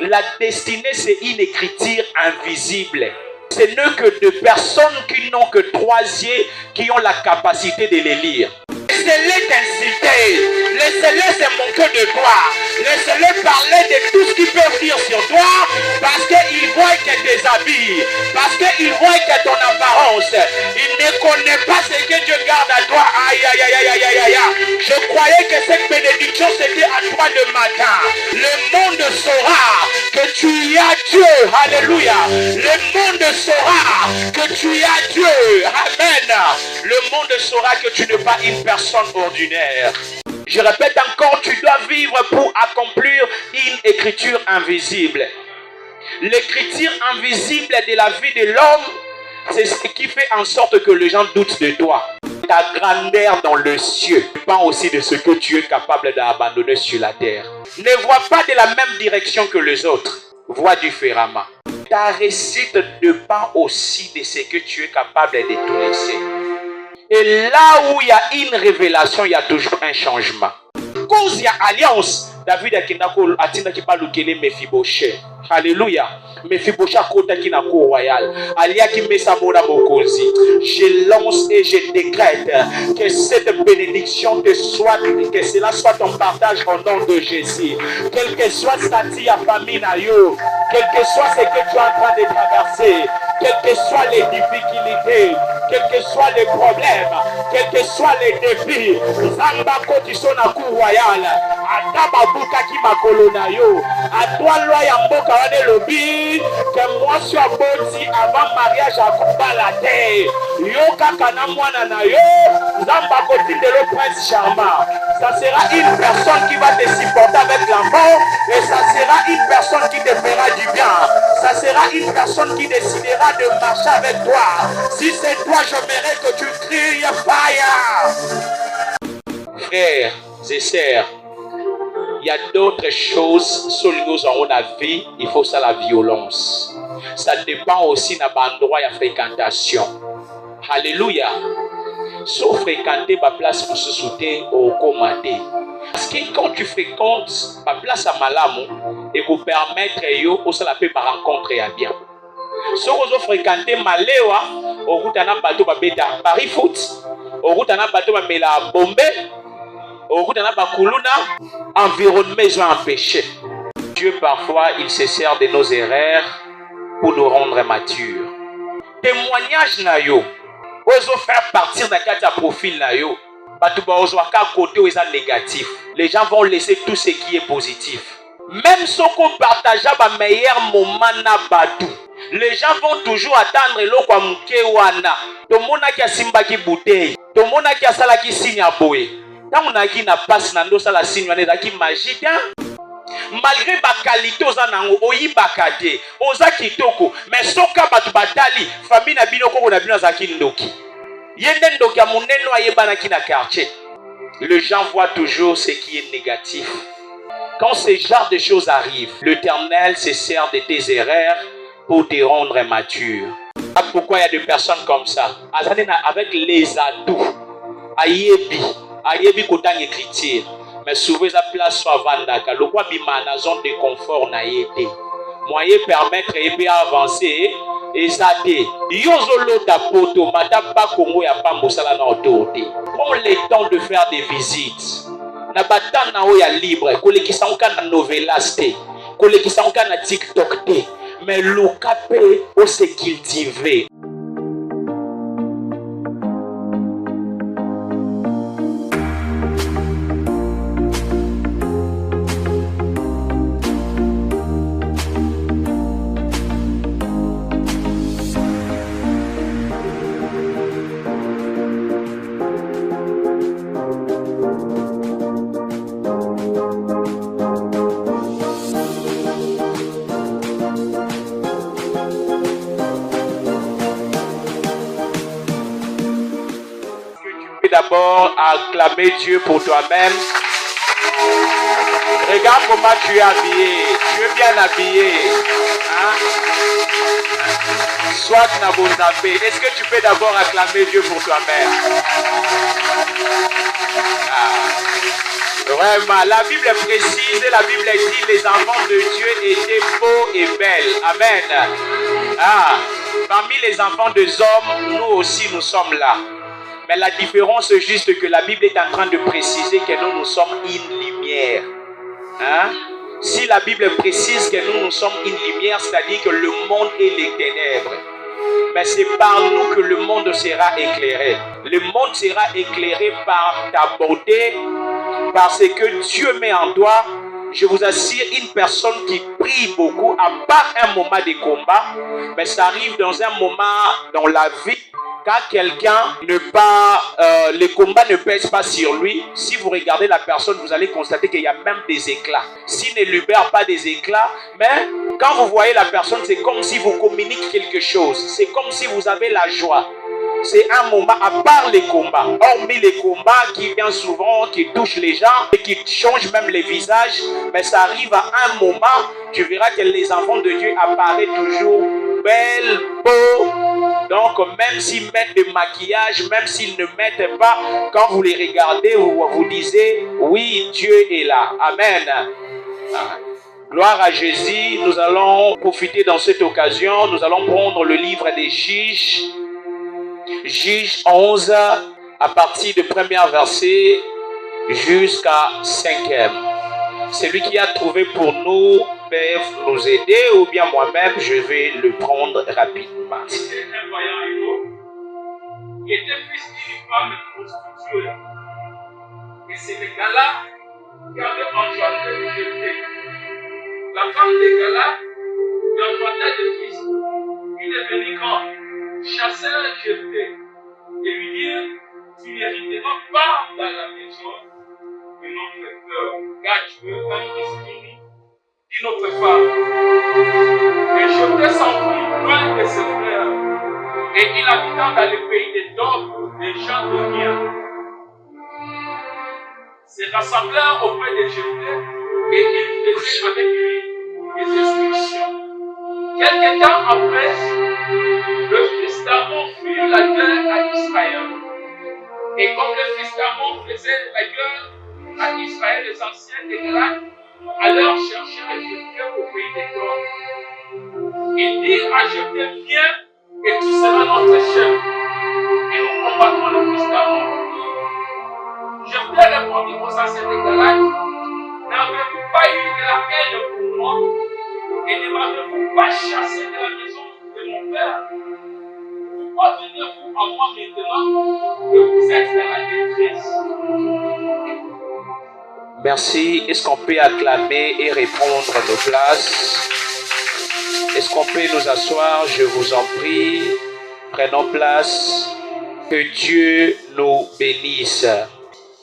La destinée, c'est une écriture invisible. Ce n'est que de personnes qui n'ont que 3 yeux qui ont la capacité de les lire. Laissez-les t'insulter, laissez-les se moquer de toi, laissez-les parler de tout ce qu'ils peuvent dire sur toi, parce qu'ils voient que tes habits, parce qu'ils voient que ton apparence, ils ne connaissent pas ce que Dieu garde à toi. Aïe, aïe, aïe, aïe, aïe, aïe, aïe. Je croyais que cette bénédiction c'était à toi le matin. Le monde saura que tu as Dieu. Alléluia. Le monde saura que tu as Dieu. Amen. Le monde saura que tu n'es pas une personne ordinaire. Je répète encore, tu dois vivre pour accomplir une écriture invisible. L'écriture invisible de la vie de l'homme, c'est ce qui fait en sorte que les gens doutent de toi. Ta grandeur dans le ciel dépend aussi de ce que tu es capable d'abandonner sur la terre. Ne vois pas de la même direction que les autres. Vois différemment. Ta réussite dépend aussi de ce que tu es capable de tout laisser. Et là où il y a une révélation, il y a toujours un changement. Cause il y a alliance. David atinda ki balukele Mephibosheth. Alléluia. Mephibosheth kota ki na cour royale. Alia ki mesa mona mokonzi. Je lance et je décrète que cette bénédiction que cela soit ton partage au nom de Jésus. Quel que soit statut à famille na yo, quel que soit ce que tu es en train de traverser, quelles que soient les difficultés, quels que soient les problèmes, quels que soient les défis, Zamba kotiso na cour royale. Ataba buka ki makolo na yo. Atwa loi ya mboka wane lobi que moi suis aboti avant mariage à coupa la terre. Yo kaka na mwana na yo. Zamba kotindelo prince charmant. Ça sera une personne qui va te supporter avec l'amour et ça sera une personne qui te fera du bien. Ça sera une personne qui décidera de marcher avec toi. Si c'est toi, je mérite que tu cries fire. Frères et sœurs, il y a d'autres choses sur nous en la vie, il faut ça la violence. Ça dépend aussi de l'endroit de fréquentation. Alléluia. Sauf fréquenter ma place pour se soutenir au commander. Parce que quand tu fréquentes ma place à Malamu et pour permettre yo au ça peut par rencontrer à bien. Si vous fréquentez Maléwa, au route à bateau beta Paris foot, au route à bateau mela Bombay, au route à Bakuluna, environnement ils ont empêché. Dieu parfois il se sert de nos erreurs pour nous rendre matures. Témoignage na yo. Ozo faire partir d'un cas profil na yo. Côté où est négatif. Les gens vont laisser tout ce qui est positif. Même si on partage le meilleur moment na batu, les gens vont toujours attendre le kwa mkewana. To mona ki simba ki bouteille. To mona ki sala ki signe aboye. Tant on a qui na passe na ndo sala signe wana qui magique. Malgré ba qualité oza nango oyibaka te oza kitoko mais soka batu batali famille na bino koko na bino za kindoki yende ndoki ya moneno ayebana ki na quartier. Les gens voient toujours ce qui est négatif. Quand ce genre de choses arrivent, l'Éternel se sert de tes erreurs pour te rendre mature. Pourquoi il y a des personnes comme ça avec les atouts ayebi kotang écriture. Mais souvent la place soit vandaka. Le quoi bima na zone de confort na yete. Moyen permettre et bien avancer et ça té. Yozolo ta poto madaba Congo ya pa mosala na autorité. Prends le temps de faire des visites. Na batana o ya libre, kolekisa onka na novelas té. Kolekisa onka na TikTok té. Mais le capé o se cultiver. D'abord acclamer Dieu pour toi-même. Regarde comment tu es habillé. Tu es bien habillé. Hein? Soit Nabonapé. Est-ce que tu peux d'abord acclamer Dieu pour toi-même? Vraiment, la Bible précise et la Bible dit les enfants de Dieu étaient est belle. Amen. Ah, parmi les enfants des hommes, nous aussi nous sommes là. Mais la différence est juste que la Bible est en train de préciser que nous sommes une lumière. Hein? Si la Bible précise que nous sommes une lumière, c'est-à-dire que le monde est les ténèbres. Mais c'est par nous que le monde sera éclairé. Le monde sera éclairé par ta beauté, parce que Dieu met en toi, je vous assure, une personne qui prie beaucoup, à part un moment de combat, mais ça arrive dans un moment dans la vie, quand quelqu'un le combat ne pèse pas sur lui, si vous regardez la personne, vous allez constater qu'il y a même des éclats. S'il ne libère pas des éclats, mais quand vous voyez la personne, c'est comme si vous communiquez quelque chose. C'est comme si vous avez la joie. C'est un moment, à part les combats, hormis les combats qui bien souvent, qui touchent les gens et qui changent même les visages, mais ça arrive à un moment, tu verras que les enfants de Dieu apparaissent toujours belles, beaux. Donc même s'ils mettent du maquillage, même s'ils ne mettent pas, quand vous les regardez, vous disiez, oui, Dieu est là. Amen. Gloire à Jésus. Nous allons profiter dans cette occasion, nous allons prendre le livre des Juges. Juge 11, à partir du premier verset jusqu'à 5e. Celui qui a trouvé pour nous peut nous aider, ou bien moi-même, je vais le prendre rapidement. C'était un vaillant héros qui était fils d'une femme prostituée. Et c'est le gars-là qui avait engendré le Jephthé. La femme de Gala lui enfantait des fils. Il est venu quand chasser Jephthé et lui dire, tu n'hériteras pas dans la maison de notre père, car tu veux un fils unique d'une autre femme. Et Jephthé s'enfuit loin de ses frères, et il habita dans le pays des Tob, des gens de rien. Se rassemblèrent auprès de Jephthé et ils faisaient avec lui des instructions. Quelque temps après, le fils d'Amon fit la guerre à Israël. Et comme le fils d'Amon faisait la guerre à Israël, les anciens de Galaad allèrent chercher Jephthé au pays des Tob. Ils dirent à Jephthé, viens et tu seras notre chef. Et nous combattrons le fils d'Amon. Jephthé répondit aux anciens de Galaad, n'avez-vous pas eu de la haine pour moi? Et ne m'avez-vous pas chassé de la maison de mon père? Pourquoi venez-vous à moi maintenant que vous êtes dans la détresse? Merci. Est-ce qu'on peut acclamer et répondre à nos places? Est-ce qu'on peut nous asseoir? Je vous en prie. Prenons place. Que Dieu nous bénisse.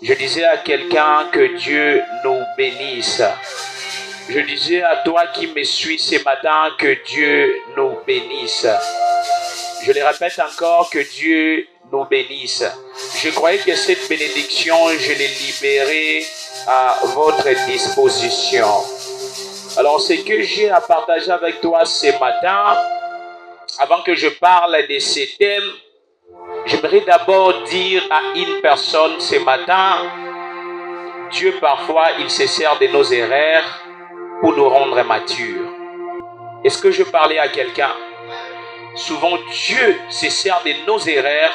Je disais à quelqu'un que Dieu nous bénisse. Je disais à toi qui me suis ce matin que Dieu nous bénisse. Je le répète encore, que Dieu nous bénisse. Je croyais que cette bénédiction, je l'ai libérée à votre disposition. Alors, ce que j'ai à partager avec toi ce matin, avant que je parle de ces thèmes, j'aimerais d'abord dire à une personne ce matin, Dieu parfois, il se sert de nos erreurs pour nous rendre matures. Est-ce que je parlais à quelqu'un? Souvent, Dieu se sert de nos erreurs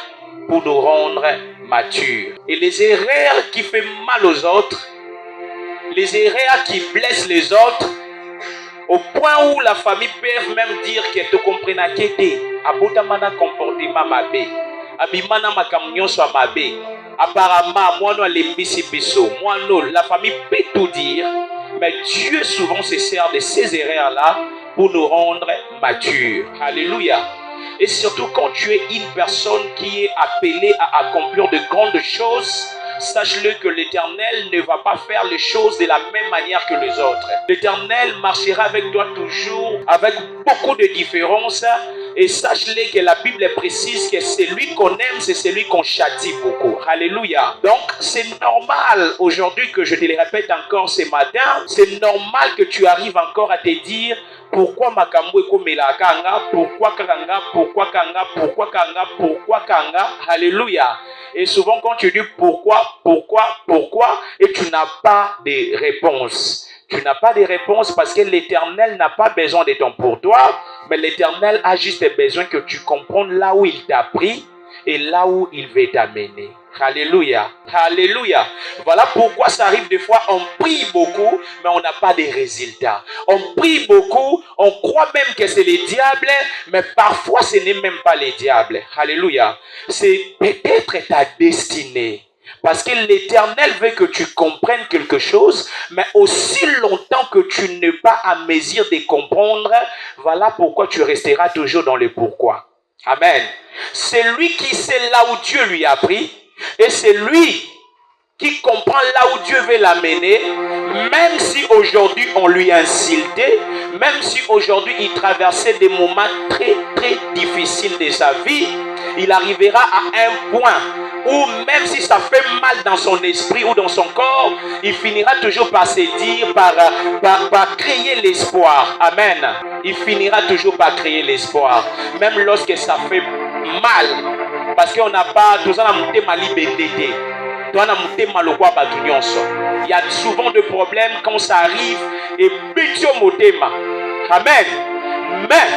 pour nous rendre matures. Et les erreurs qui font mal aux autres, les erreurs qui blessent les autres, au point où la famille peut même dire que tu comprends que tu as comportement mabe, abimana makamnyo soit mabe, apparemment moi non les biso, moi non, la famille peut tout dire, mais Dieu souvent se sert de ces erreurs là pour nous rendre matures. Alléluia. Et surtout quand tu es une personne qui est appelée à accomplir de grandes choses, sache-le que l'Éternel ne va pas faire les choses de la même manière que les autres. L'Éternel marchera avec toi toujours, avec beaucoup de différences. Et sache-le que la Bible précise que celui qu'on aime, c'est celui qu'on châtie beaucoup. Alléluia. Donc, c'est normal aujourd'hui que je te le répète encore ce matin. C'est normal que tu arrives encore à te dire pourquoi makambo ekomela kanga, pourquoi kanga, pourquoi kanga, pourquoi kanga, pourquoi kanga. Alléluia. Et souvent quand tu dis pourquoi, et tu n'as pas de réponse. Tu n'as pas de réponse parce que l'Éternel n'a pas besoin de ton pour toi, mais l'Éternel a juste besoin que tu comprennes là où il t'a pris et là où il veut t'amener. Alléluia. Alléluia. Voilà pourquoi ça arrive des fois, on prie beaucoup, mais on n'a pas de résultats. On prie beaucoup, on croit même que c'est le diable, mais parfois ce n'est même pas le diable. Alléluia. C'est peut-être ta destinée. Parce que l'Éternel veut que tu comprennes quelque chose, mais aussi longtemps que tu n'es pas à mesure de comprendre, voilà pourquoi tu resteras toujours dans le pourquoi. Amen. C'est lui qui sait là où Dieu lui a pris, et c'est lui qui comprend là où Dieu veut l'amener, même si aujourd'hui on lui a insulté, même si aujourd'hui il traversait des moments très très difficiles de sa vie, il arrivera à un point où même si ça fait mal dans son esprit ou dans son corps, il finira toujours par se dire, par créer l'espoir. Amen. Il finira toujours par créer l'espoir. Même lorsque ça fait mal. Parce qu'on n'a pas, tout ça, il y a souvent de problèmes quand ça arrive et Amen. Mais,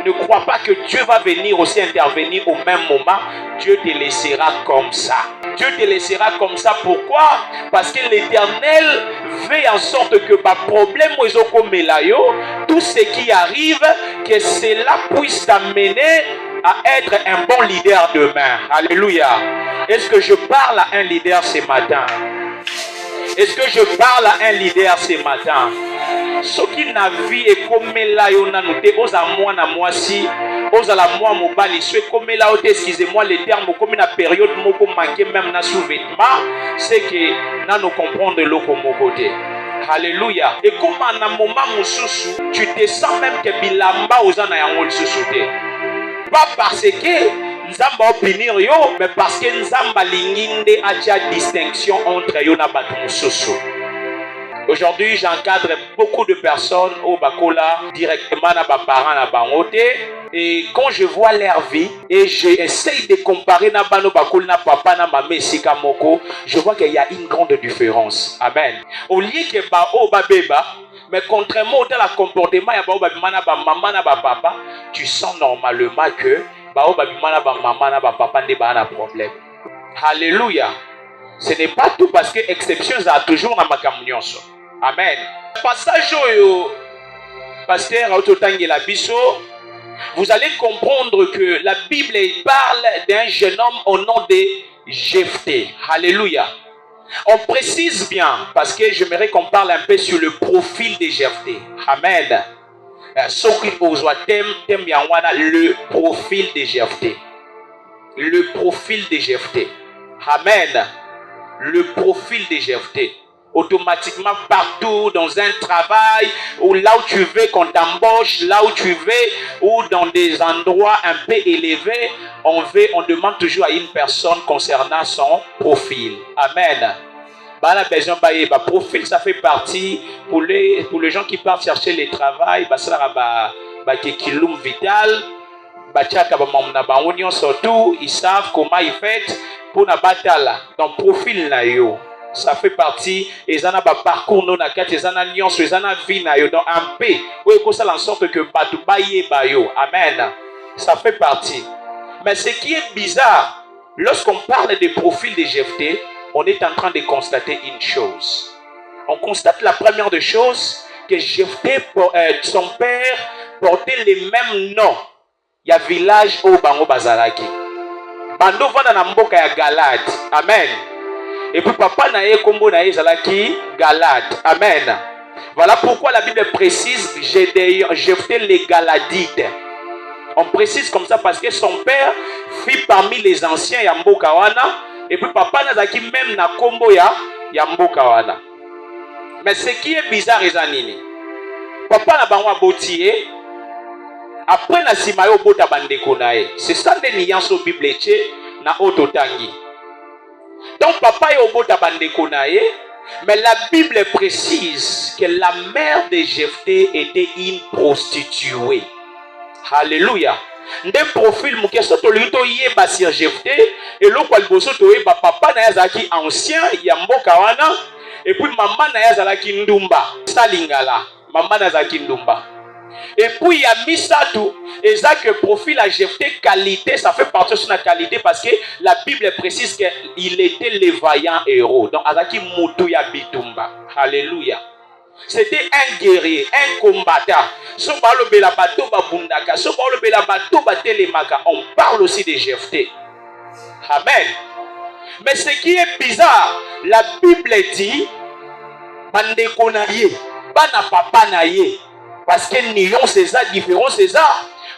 ne crois pas que Dieu va venir aussi intervenir au même moment. Dieu te laissera comme ça. Dieu te laissera comme ça. Pourquoi? Parce que l'Éternel fait en sorte que par problème, tout ce qui arrive, que cela puisse t'amener à être un bon leader demain. Alléluia. Est-ce que je parle à un leader ce matin? Est-ce que je parle à un leader ce matin? Ce qui n'a vu et comme là, on a noté, aux amours à moi si, aux à la moi mobile, ce comme là, excusez-moi les termes, comme une période, moko manqué même na sous-vêtement, c'est que nous comprendre l'eau comme côté. Alléluia. Et comme à un moment, tu te sens même que bilamba aux anayango sous-souté. Pas parce que Nzamba opinir yo, mais parce que Nzamba linginde a déjà distinction entre yo na batu mususu. Aujourd'hui, j'encadre beaucoup de personnes au Bakola, directement à mes parents à Bangote. Et quand je vois leur vie, et j'essaye de comparer na Bano Bakola, na papa, na maman, Sika Moko, je vois qu'il y a une grande différence. Amen. Au lieu que Bao Babeba, mais contrairement au comportement, il y a Bao Babimana, ba maman, na ba papa, tu sens normalement que Bao Babimana, ba maman, na ba papa, n'est pas un problème. Alléluia. Ce n'est pas tout parce que exception, ça a toujours dans ma communion. Amen. Passage au pasteur Autotangela Bisso, vous allez comprendre que la Bible parle d'un jeune homme au nom de Jephthé. Alléluia. On précise bien parce que j'aimerais qu'on parle un peu sur le profil de Jephthé. Amen. Ce qui vous thème bien le profil de Jephthé. Le profil de Jephthé. Amen. Le profil de Jephthé. Automatiquement partout dans un travail ou là où tu veux qu'on t'embauche, là où tu veux ou dans des endroits un peu élevés, on demande toujours à une personne concernant son profil. Amen. Profil, ça fait partie pour les gens qui partent chercher le travail, vital. Surtout, ils savent comment ils font pour na batala. Donc profil na yo. Ça fait partie et en a parcours non na quatre et en a nyonso et en a vie na yo dans un peu où il faut ça en sorte que batu baye bayo. Amen. Ça fait partie. Mais ce qui est bizarre, lorsqu'on parle des profils de Jephthé, on est en train de constater une chose. On constate la première des choses que Jephthé, son père portait les mêmes noms. Il y a village au Bango Bazaraki. Bando vanda na mboka ya Galad. Amen. Et puis papa na ye kombo na ye zalaki Galad. Amen. Voilà pourquoi la Bible précise Jephthé les Galadites. On précise comme ça parce que son père fit parmi les anciens ya mboka wana et puis papa na zaki même na kombo ya mboka wana. Mais ce qui est bizarre ezanini. Papa na bango abotié après na simayo bota bandeko na ye. C'est ça des nuances au Bible na ototangi. Donc papa yo bota bandeko na ye, mais la Bible précise que la mère de Jephthé était une prostituée. Alléluia. Nde profil mukeso to lito yeba sur Jephthé et lo kwa liboso to yeba papa na yazaki ancien ya mboka wana Et puis maman na yazalaki ndumba salingala maman na zaki ndumba. Et puis il y a Misatou et ça que profil à Jephthé qualité, ça fait partie de la qualité parce que la Bible précise qu'il était le vaillant héros. Donc azaki mutuya bitumba. Alléluia. C'était un guerrier, un combattant. On parle aussi de Jephthé. Amen. Mais ce qui est bizarre, la Bible dit bandeko na ye, bana papa na ye, parce que nions c'est ça, différent c'est ça.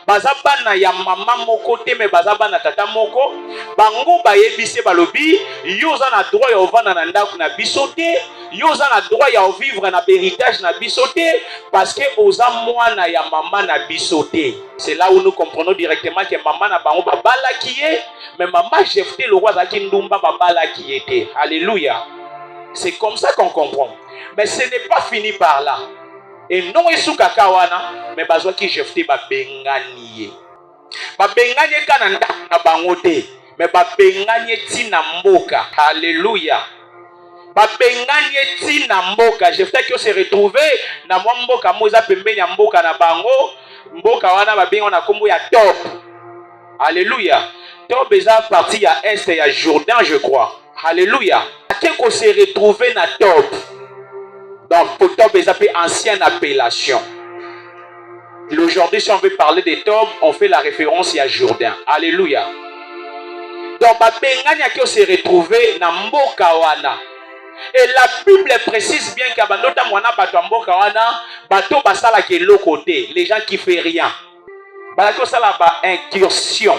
Baza bana ya mama moko te mais baza bana tata moko, bango bayebise balobi, yo za na droit ya ovanda na ndako na biso te, yo za na droit ya vivre na héritage na biso te, parce que oza mwana ya mama na biso te. C'est là où nous comprenons directement que maman na bango babala qui est, mais maman Jephthé le roi zaki ndumba babala qui était. Alléluia. C'est comme ça qu'on comprend. Mais ce n'est pas fini par là. Et non esuka kawana, mais bazwa ki Jephthé babenganie. Babenganie kananda na bangote, mais babenganie tina mboka. Alléluia. Babenganie tina mboka. Jephthé qui se retrouvé na mboka moza pembeni ya mboka na bango, mboka wana babengo na kombo ya Tob. Alléluia. Tob eza parti ya est ya Jourdain je crois. Alléluia. Quelqu'un se retrouvé na Tob. Donc, pour Tob, ils appellent ancienne appellation. Aujourd'hui, si on veut parler de Tob, on fait la référence à Jourdain. Alléluia. Donc, Bengania qui s'est retrouvé dans Mbokawana. Et la Bible précise bien qu'à Bandota Mwana Bato Mbokawana, Bato Basala qui est l'autre côté, les gens qui font rien. Bato Sala ba incursion.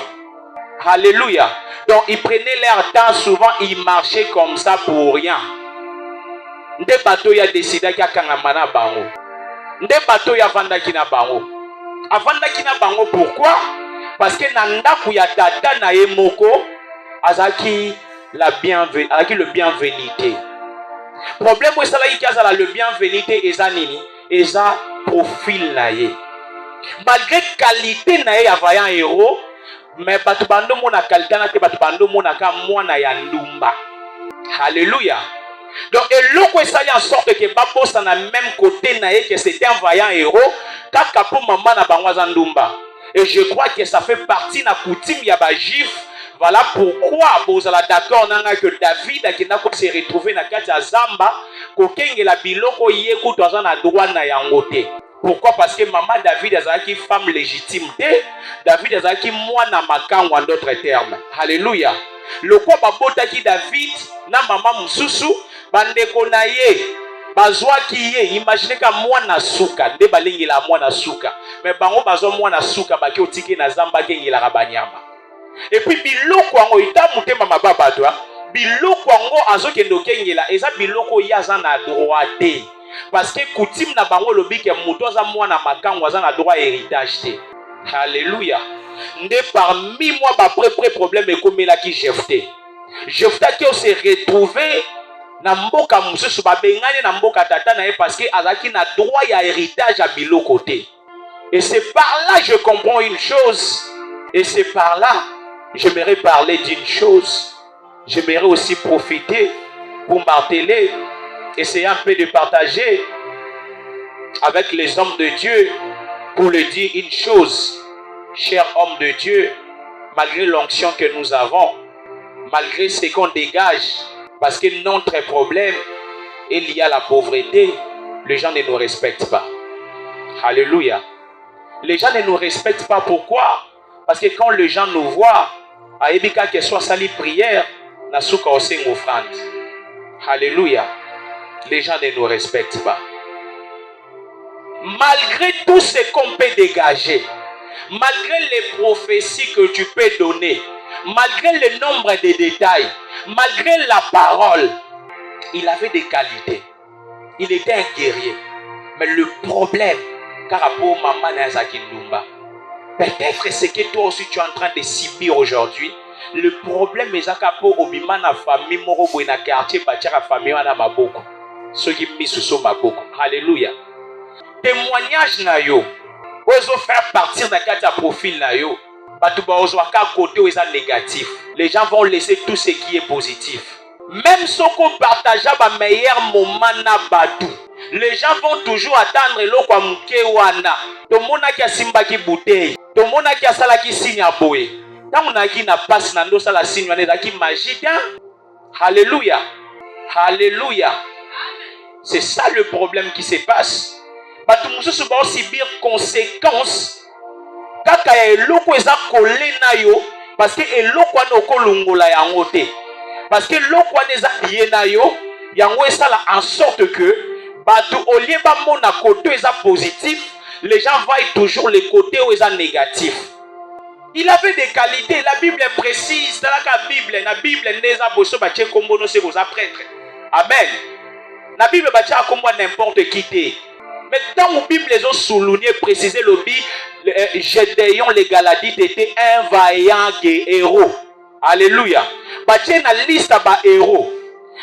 Alléluia. Donc, ils prenaient leur temps, souvent, ils marchaient comme ça pour rien. Nde bato ya décidé ki akangama na bango. Nde bato ya vandaki na bango. Avandaki na bango pourquoi? Parce que na ndaku ya tata na ye moko azaki le bienvenité. Problème où ça là ki azala le bienvenité eza nini? Eza profil na ye. Malgré qualité na ye ya vaillant héros, mais bato bando mona qualité na te bato bando mona ka mwana ya ndumba. Alléluia. Donc, et l'autre, ça y en sorte que Babo s'en a même côté que c'était un vaillant héros. Kaka pour maman na bangwaza ndumba. Et je crois que ça fait partie de la coutume yaba juif. Voilà pourquoi vous allez d'accord que David a se retrouvé dans la Zamba. Kokenge la biloko yeku toza na droit na yangote. Pourquoi? Parce que maman David a une femme légitime. David a une mwana makango en d'autres termes. Alléluia. Le quoi babota ki David na maman mususu. Bandeko na ye bazwa ki ye imaginez ka mwana suka nde balengela mwana suka mais bango bazwa mwana suka baki otiki na zamba kengela ka banyama et puis biloko ngo ita mutema mababa toi biloko ngo azokendo kengela eza biloko yaza na droite parce que coutume na bango lobi ke muto za mwana makango aza na droit héritage te. Alléluia. Nde parmi moi ba pré problème ekomela ki Jephthé qui s'est retrouvé na mboka mususu babengani na mboka tata na ye parce que azaki na droit ya héritage à bilo côté. Et c'est par là je comprends une chose. Et c'est par là j'aimerais parler d'une chose. J'aimerais aussi profiter pour marteler, essayer un peu de partager avec les hommes de Dieu pour leur dire une chose. Chers hommes de Dieu, malgré l'onction que nous avons, malgré ce qu'on dégage, parce que notre problème, il y a la pauvreté, les gens ne nous respectent pas. Alléluia. Les gens ne nous respectent pas. Pourquoi? Parce que quand les gens nous voient, à Ebika que soit sali prière, na souka aussi une offrande. Alléluia. Les gens ne nous respectent pas. Malgré tout ce qu'on peut dégager, malgré les prophéties que tu peux donner, malgré le nombre de détails, malgré la parole, il avait des qualités. Il était un guerrier. Mais le problème, car pour maman Nazaki Ndumba, peut-être c'est que toi aussi tu es en train de subir aujourd'hui. Le problème est que pour obima na famille morobo na quartier bâtir famille wana maboko. Ceux qui mis sous maboko. Alléluia. Témoignage na yo. Ozo faire partir d'un cas de profil na yo. Les gens vont laisser tout ce qui est positif. Même si on partage un meilleur moment na batu, les gens vont toujours attendre l'eau comme kewana. Tout le monde a simba ki bouteille. Tout le monde a sala ki signe à boye. Tant on a qui n'a pas nando sala signe on est qui magique. Alléluia. Alléluia. C'est ça le problème qui se passe. Batu mususu ba subir conséquences. Kaka ya eloko eza kolé na yo parce que eloko wana okolongola yango te. Parce que eloko wana eza lié na yo, yango esala en sorte que batu olie ba mona côté eza positif, les gens voient toujours les côtés où eza négatif. Il avait des qualités, la Bible est précise, dans la Bible neza boso ba tche kombo no se boza prêtre. Amen. La Bible ba tche kombo n'importe qui te. Mais dans la Bible, ils ont souligné, précisé le Gédéon les Galadites était un vaillant héros. Alléluia. Bâtir la liste de héros.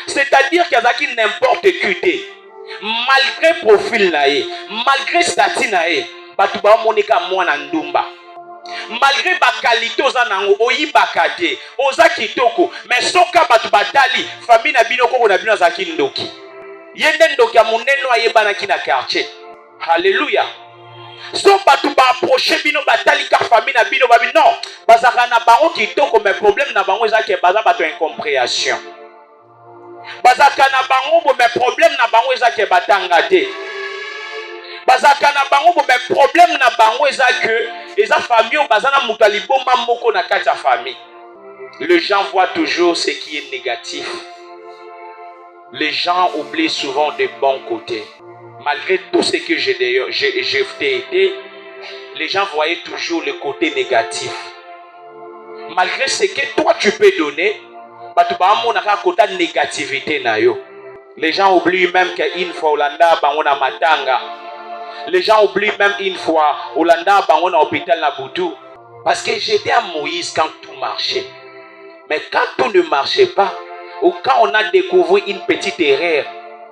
C'est-à-dire qu'il y a qui n'importe qui. Malgré profil, malgré statut, Batuba Monika Mwana Ndumba. Malgré la qualité aux anango, oyi bakate, oza kitoko, mais soka batubatali, famille na binoko na bino zaki ndoki. Yende ndoki amuneno ayebana ki na quartier. Alléluia. So batu ba approcher bino batali ka famille na bino babi non, bazaka na bango kitoko mais problème na bango ezaki baza bato incompréhension. Bazaka na bango mais problème na bango ezaki batanga te. Bazaka na bango mais problème na bango ezaki eza famille bazana mutu aliboma moko na kati ya famille. Les gens voient toujours ce qui est négatif. Les gens oublient souvent des bons côtés. Malgré tout ce que j'ai été, les gens voyaient toujours le côté négatif. Malgré ce que toi tu peux donner, côté négativité na yo. Les gens oublient même qu'une fois Olanda bangona matanga. Les gens oublient même une fois Olanda bangona hôpital na Boutou. Parce que j'étais à Moïse quand tout marchait. Mais quand tout ne marchait pas, ou quand on a découvert une petite erreur,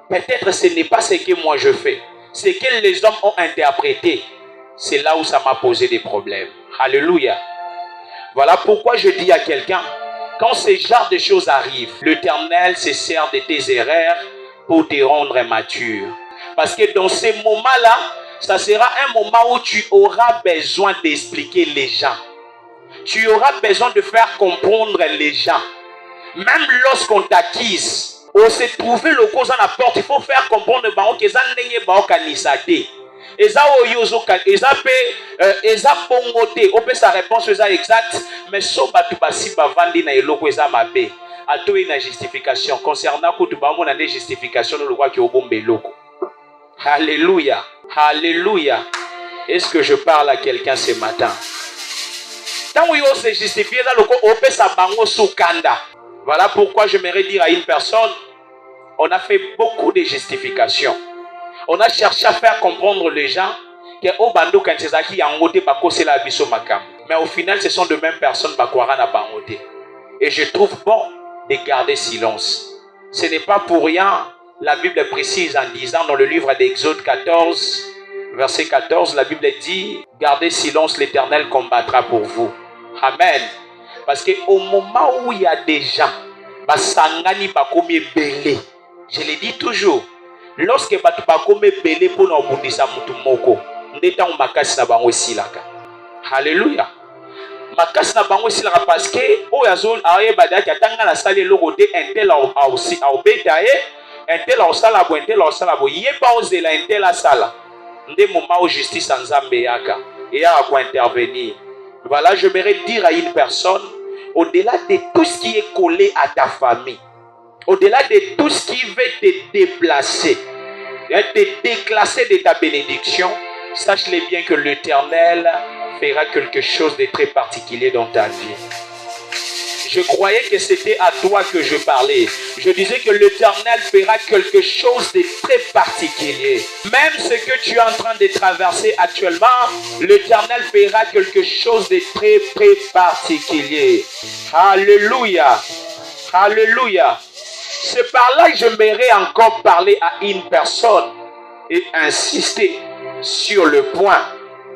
peut-être ce n'est pas ce que moi je fais. Ce que les hommes ont interprété, c'est là où ça m'a posé des problèmes. Alléluia. Voilà pourquoi je dis à quelqu'un, quand ce genre de choses arrivent, l'Éternel se sert de tes erreurs pour te rendre mature. Parce que dans ces moments-là, ça sera un moment où tu auras besoin d'expliquer les gens. Tu auras besoin de faire comprendre les gens. Même lorsqu'on t'acquise, on s'est trouvé le cause à la porte, il faut faire comprendre que ça n'est pas organisé. Et ça, on peut sa réponse exacte, mais so batubasi bavandi na eloko eza mabe. Ato une justification concernant que tu vas avoir une justification le roi qui est au bon beloko. Alléluia, alléluia. Est-ce que je parle à quelqu'un ce matin? Tant où on se justifie dans le on peut sa bango soukanda. Voilà pourquoi j'aimerais dire à une personne, on a fait beaucoup de justifications. On a cherché à faire comprendre les gens que au bando quand c'est ça qui a ngoté bako c'est la biso makam. Mais au final, ce sont de mêmes personnes bakwara na bangoté. Et je trouve bon de garder silence. Ce n'est pas pour rien. La Bible précise en disant dans le livre d'Exode 14, verset 14, la Bible dit, gardez silence, l'Éternel combattra pour vous. Amen. Parce qu'au moment où il y a des gens, basangani bakomi belé. Je le dis toujours, lorsque batu bakomi belé pour nous bundisa mutu moko, ndeta on makasi na bango silaka. Alléluia. Makasi na bango silaka parce que o yazol aye badaki atanga na sali loko te intel aussi au betaye, intel au salabo, intel au salabo, yeba ozela intel a sala. Nde moment où justice en Nzambe yaka et à quoi intervenir. Voilà, je voudrais dire à une personne, au-delà de tout ce qui est collé à ta famille, au-delà de tout ce qui veut te déplacer, te déclasser de ta bénédiction, sache-le bien que l'Éternel fera quelque chose de très particulier dans ta vie. Je croyais que c'était à toi que je parlais. Je disais que l'Éternel fera quelque chose de très particulier. Même ce que tu es en train de traverser actuellement, l'Éternel fera quelque chose de très, très particulier. Alléluia. Alléluia. C'est par là que j'aimerais encore parler à une personne et insister sur le point.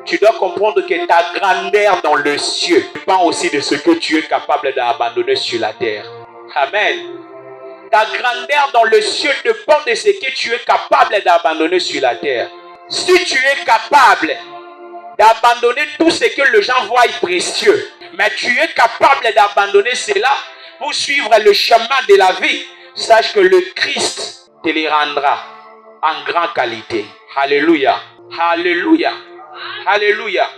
Tu dois comprendre que ta grandeur dans le ciel dépend aussi de ce que tu es capable d'abandonner sur la terre. Amen. Ta grandeur dans le ciel dépend de ce que tu es capable d'abandonner sur la terre. Si tu es capable d'abandonner tout ce que les gens voient précieux, mais tu es capable d'abandonner cela pour suivre le chemin de la vie, sache que le Christ te les rendra en grande qualité. Alléluia. Alléluia. Alléluia.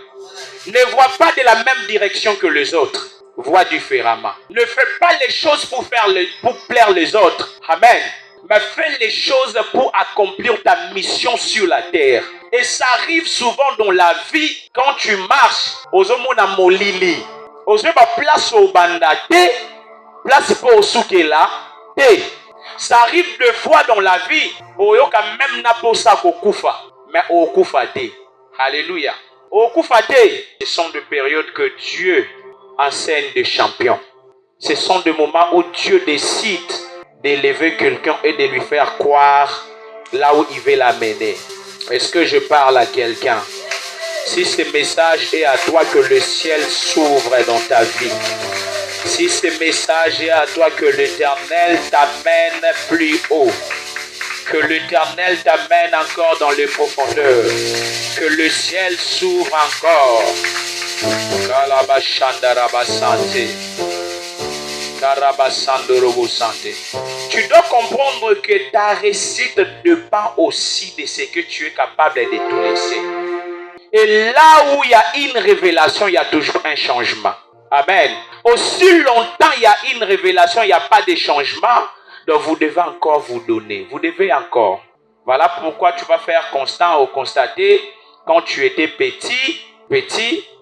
Ne vois pas de la même direction que les autres. Vois différemment. Ne fais pas les choses pour plaire les autres. Amen. Mais fais les choses pour accomplir ta mission sur la terre. Et ça arrive souvent dans la vie, quand tu marches, aux hommes à molili, aux hommes à place au bandate, place pour au soukela, ça arrive deux fois dans la vie, au yoka même na po sa kokufa, mais au kufate. Alléluia. Au kufate, ce sont des périodes que Dieu enseigne des champions. Ce sont des moments où Dieu décide d'élever quelqu'un et de lui faire croire là où il veut l'amener. Est-ce que je parle à quelqu'un? Si ce message est à toi, que le ciel s'ouvre dans ta vie. Si ce message est à toi, que l'Éternel t'amène plus haut. Que l'Éternel t'amène encore dans les profondeurs. Que le ciel s'ouvre encore. Tu dois comprendre que ta réussite dépend aussi de ce que tu es capable de tout laisser. Et là où il y a une révélation, il y a toujours un changement. Amen. Aussi longtemps il y a une révélation, il n'y a pas de changement. Donc vous devez encore vous donner. Vous devez encore. Voilà pourquoi tu vas faire constant ou constater quand tu étais petit,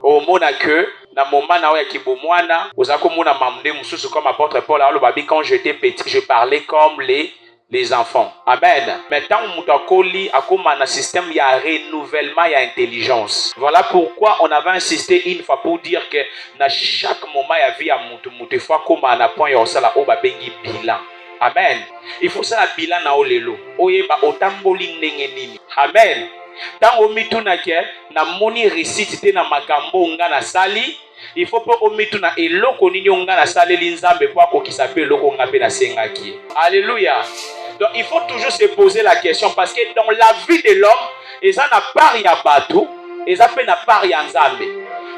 au mona que na moment na ya kibomwana ozako mona mamde mususu comme apôtre Paul alors babi quand j'étais petit je parlais comme les enfants. Amen. Maintenant mutakoli akoma na système ya renouvellement ya intelligence. Voilà pourquoi on avait insisté une fois pour dire que na chaque moment ya vie ya mutu fois comme na point ya osala o babengi bilan. Amen. Il faut ça la bilan na olelo. Oyeba otamboli ndenge nini. Amen. Tant omituna ke na moni récite te na makambo nga na sali, il faut pas omituna eloko nini nga na sali linzambe po akokisa pe eloko nga pe na sengaki. Alléluia. Donc il faut toujours se poser la question parce que dans la vie de l'homme, eza na part ya bato, eza pe na part ya nzambe.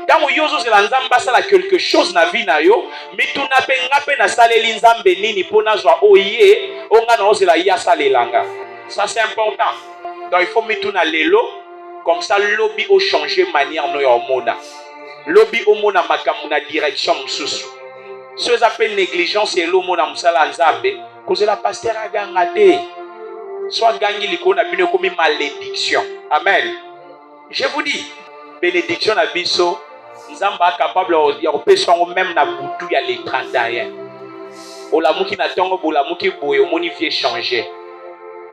Tant yozo zela nzamba sala quelque chose na vie na yo, mituna pe nga pe na sali linzambe nini po na zwa oye, onga na ozela ya salelanga. Ça c'est important. Donc il faut mettre na lelo comme ça lobby au changer manière no ya mona. Lobby au mona makamuna direction mususu. Ceux appellent négligence et lo mona musala nzambe, cause la pasteur a gangate. Soit gagné likona bino comme malédiction. Amen. Je vous dis, bénédiction na biso, nzamba capable ya opesha même na butu ya les 31. Olamuki na tongo bolamuki boyo moni vie changer.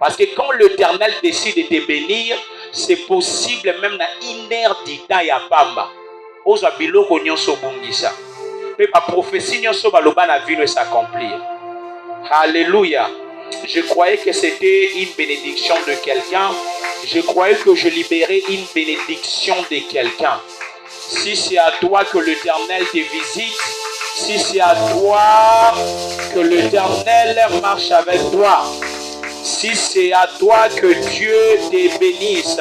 Parce que quand l'Éternel décide de te bénir, c'est possible même dans une heure du temps ya pamba. Oza biloko nyonso bungisa. Pe pa prophétie nyonso baloba na vie s'accomplir. Alléluia. Je croyais que c'était une bénédiction de quelqu'un. Je croyais que je libérais une bénédiction de quelqu'un. Si c'est à toi que l'Éternel te visite, si c'est à toi que l'Éternel marche avec toi, si c'est à toi que Dieu te bénisse.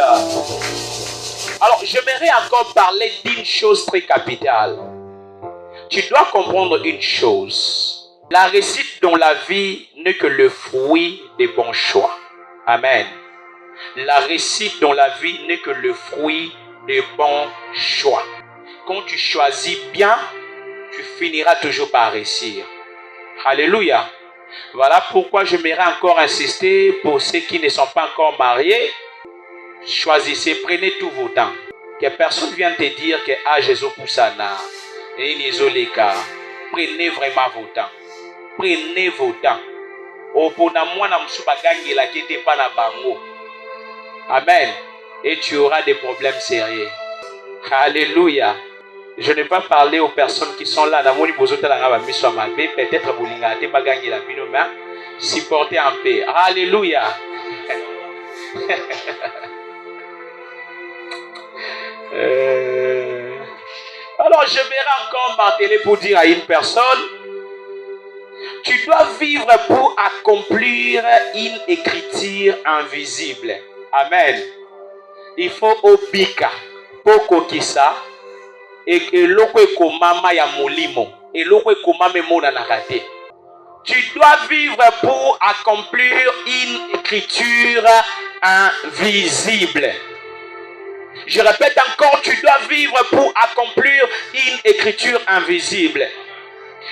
Alors, j'aimerais encore parler d'une chose très capitale. Tu dois comprendre une chose. La réussite dans la vie n'est que le fruit des bons choix. Amen. La réussite dans la vie n'est que le fruit des bons choix. Quand tu choisis bien, tu finiras toujours par réussir. Alléluia. Voilà pourquoi j'aimerais encore insister pour ceux qui ne sont pas encore mariés. Choisissez, prenez tout vos temps. Que personne vienne te dire que Jésus poussana et Nizoleka. Prenez vraiment vos temps. Prenez vos temps. Amen. Et tu auras des problèmes sérieux. Alléluia. Je n'ai pas parlé aux personnes qui sont là. Peut-être supporter en paix. Alléluia. Alors je vais encore marteler pour dire à une personne, Tu dois vivre pour accomplir une écriture invisible. Amen. Il faut obika. Poko kisa. Et loko ekomama ya molimo. Et loko ekomame mona na raté. Tu dois vivre pour accomplir une écriture invisible. Je répète encore, tu dois vivre pour accomplir une écriture invisible.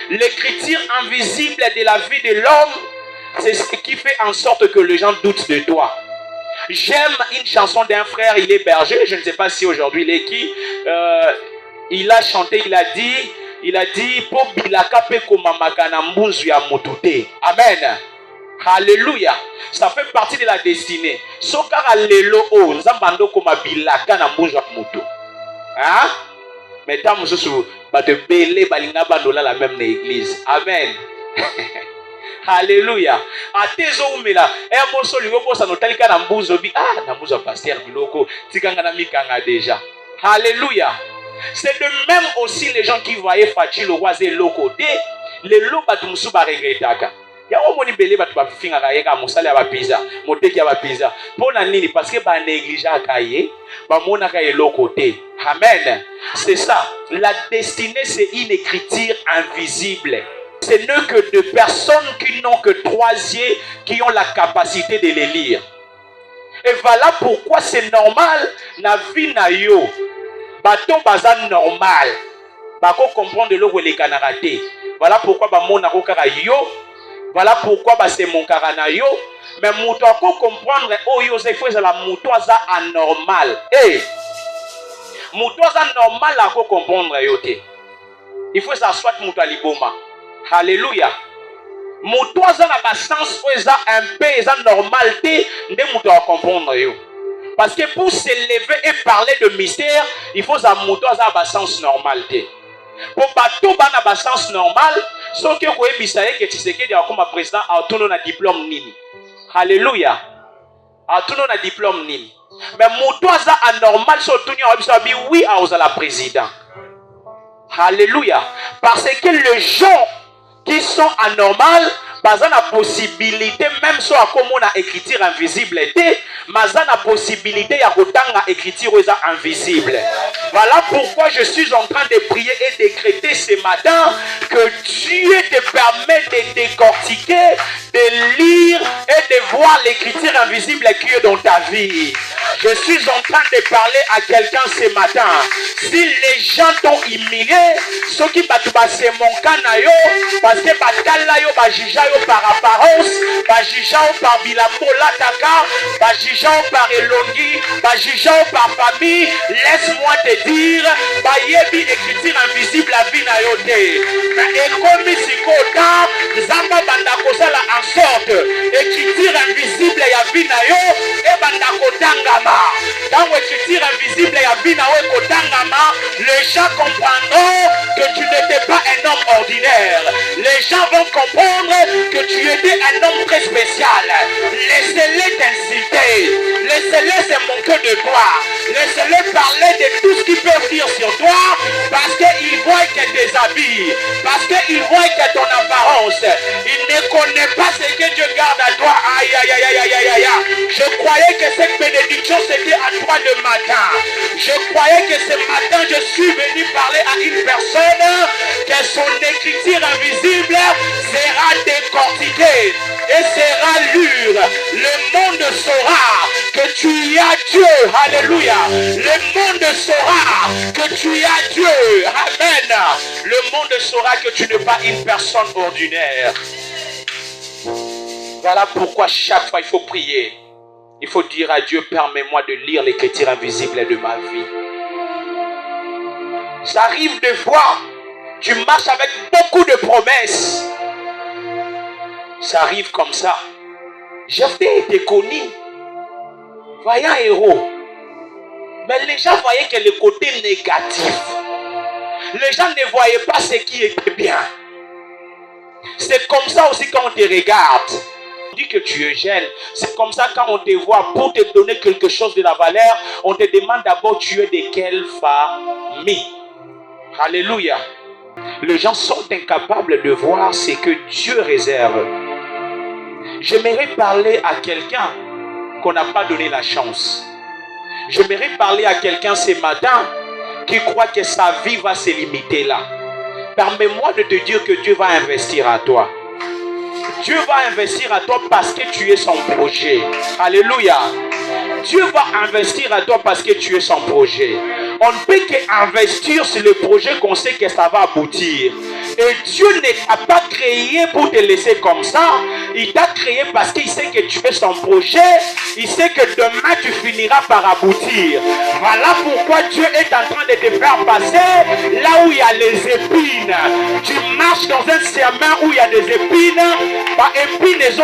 L'écriture invisible de la vie de l'homme, c'est ce qui fait en sorte que les gens doutent de toi. J'aime une chanson d'un frère, il est berger, je ne sais pas si aujourd'hui il est qui. Il a chanté, il a dit, pour bilaka pe komamaka na mbunzu ya mutute. Amen. Alléluia. Ça fait partie de la destinée. Sokara lelo o nzambando koma bilaka na mbunzu ya mutu. Hein? Mais tant mususu ba te belé balinga bandola la même église. Amen. Alléluia. Atezo umela. Moso lingo sa notalika na mbunzu bi. Na mbunzu ya pasteur biloko tikanga na mikanga déjà. Alléluia. C'est de même aussi les gens qui voyaient Fachi le roi et le côté, les lots batumusu ba regretaka. Ya omoni belé batu ba finga kayeka musala ba pizza, moteki ya ba pizza. Pona nini parce que ba négligea kaye, ba mona kaye le côté. Amen. C'est ça. La destinée c'est une écriture invisible. Ce n'est que de personnes qui n'ont que 3 yeux qui ont la capacité de les lire. Et voilà pourquoi c'est normal na vie na yo. Bato bazan normal. Bako comprendre de l'eau les canaratés. Voilà pourquoi ba mon akokara yo. Voilà pourquoi ba c'est mon karana yo. Mais mouto ako comprendre oh yo c'est faut la mouto za anormal. Eh. Mouto za normal ako comprendre yo te. Il faut ça soit mouto liboma. Alléluia. Mouto za na ba sens o za un peu za normalité nde mouto a comprendre yo. Parce que pour s'élever et parler de mystère, il faut que moto ait un sens normal. Pour bateau ait un sens normal, ce que vous avez que tu sais que comme président a tout un diplôme nini. Alléluia. A tout un diplôme nini. Mais moto ait un normal, surtout oui à la président. Alléluia. Parce que les gens qui sont anormaux, pas la possibilité, même si on a écriture invisible, mais la possibilité à retanga écriture invisible. Voilà pourquoi je suis en train de prier et décréter ce matin que Dieu te permet de décortiquer, de lire et de voir l'écriture invisible qui est dans ta vie. Je suis en train de parler à quelqu'un ce matin. Si les gens t'ont humilié, ceux qui battent c'est mon canayo, parce que batala yo bajija yo par apparence, bajija yo par bilambo lataka, bajija yo par elongi, bajija yo par famille, laisse-moi te dire, bayebi écriture invisible la vie na yo te. Et comme sikota, zamba bandako sala en sorte, écriture invisible ya vie na yo, et bandako tangama. Dans l'écriture invisible ya vie na yo kotangama, les gens comprendront que tu n'étais pas un homme ordinaire. Les gens vont comprendre que tu étais un homme très spécial. Laissez-les t'insulter. Laissez-les se moquer de toi. Laissez-les parler de tout ce qu'ils peuvent dire sur toi parce qu'ils voient que tes habits, parce qu'ils voient que ton apparence. Ils ne connaissent pas ce que Dieu garde à toi. Aïe, aïe, aïe, aïe, aïe, aïe, aïe. Je croyais que cette bénédiction c'était à toi le matin. Je croyais que ce matin je suis venu parler à une personne que son écriture invisible sera décortiquée et sera lue. Le monde saura que tu as Dieu. Alléluia. Le monde saura que tu as Dieu. Amen. Le monde saura que tu n'es pas une personne ordinaire. Voilà pourquoi chaque fois il faut prier. Il faut dire à Dieu, permets-moi de lire l'écriture invisible de ma vie. J'arrive de voir, tu marches avec beaucoup de promesses. Ça arrive comme ça. Jephthé était connu, voyant héros. Mais les gens voyaient que le côté négatif. Les gens ne voyaient pas ce qui était bien. C'est comme ça aussi quand on te regarde. On dit que tu es jeune. C'est comme ça quand on te voit, pour te donner quelque chose de la valeur, on te demande d'abord tu es de quelle famille. Alléluia. Les gens sont incapables de voir ce que Dieu réserve. J'aimerais parler à quelqu'un qu'on n'a pas donné la chance. J'aimerais parler à quelqu'un ce matin qui croit que sa vie va se limiter là. Permets-moi de te dire que Dieu va investir à toi. Dieu va investir à toi parce que tu es son projet. Alléluia. Dieu va investir à toi parce que tu es son projet. On ne peut qu'investir sur le projet qu'on sait que ça va aboutir. Et Dieu ne t'a pas créé pour te laisser comme ça. Il t'a créé parce qu'il sait que tu es son projet. Il sait que demain tu finiras par aboutir. Voilà pourquoi Dieu est en train de te faire passer là où il y a les épines. Tu marches dans un chemin où il y a des épines. Pas épines les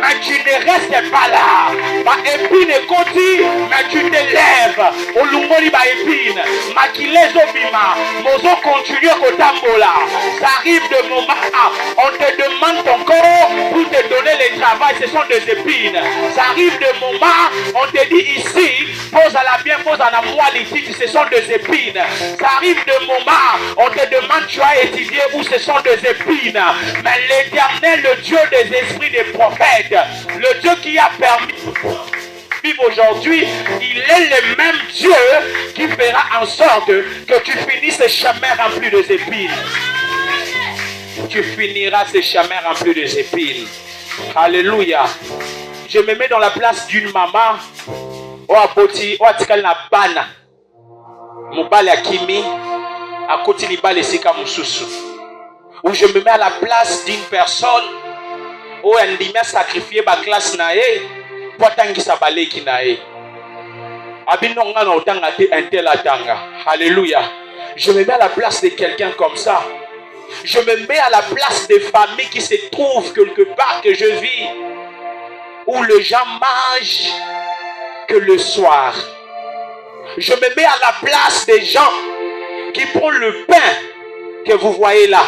mais tu ne restes pas là. Pas épines côté, mais tu te lèves. Au lungoli ba épines. Makilezo bima. Mozo continue au tambola. Ça arrive de moment. On te demande ton corps pour te donner le travail. Ce sont des épines. Ça arrive de moment. On te dit ici, pose à la bien, pose à la moelle ici. Ce sont des épines. Ça arrive de moment. On te demande, tu as étudié où ce sont des épines. Mais l'Éternel, le Dieu des esprits des prophètes, le Dieu qui a permis vivre aujourd'hui, il est le même Dieu qui fera en sorte que tu finisses ce chemin rempli de épines. Tu finiras ce chemin rempli de épines. Alléluia. Je me mets dans la place d'une maman. Oh apoti, oh atikali na bana. Mobali akimi, akoti libali sika mususu. Ou je me mets à la place d'une personne. Oh andimi a sacrifié ba classe na ye. Potangisa baleki na ye. Abinonga na otanga te intel atanga. Alléluia. Je me mets à la place de quelqu'un comme ça. Je me mets à la place des familles qui se trouvent quelque part que je vis, où les gens mangent que le soir. Je me mets à la place des gens qui prennent le pain que vous voyez là.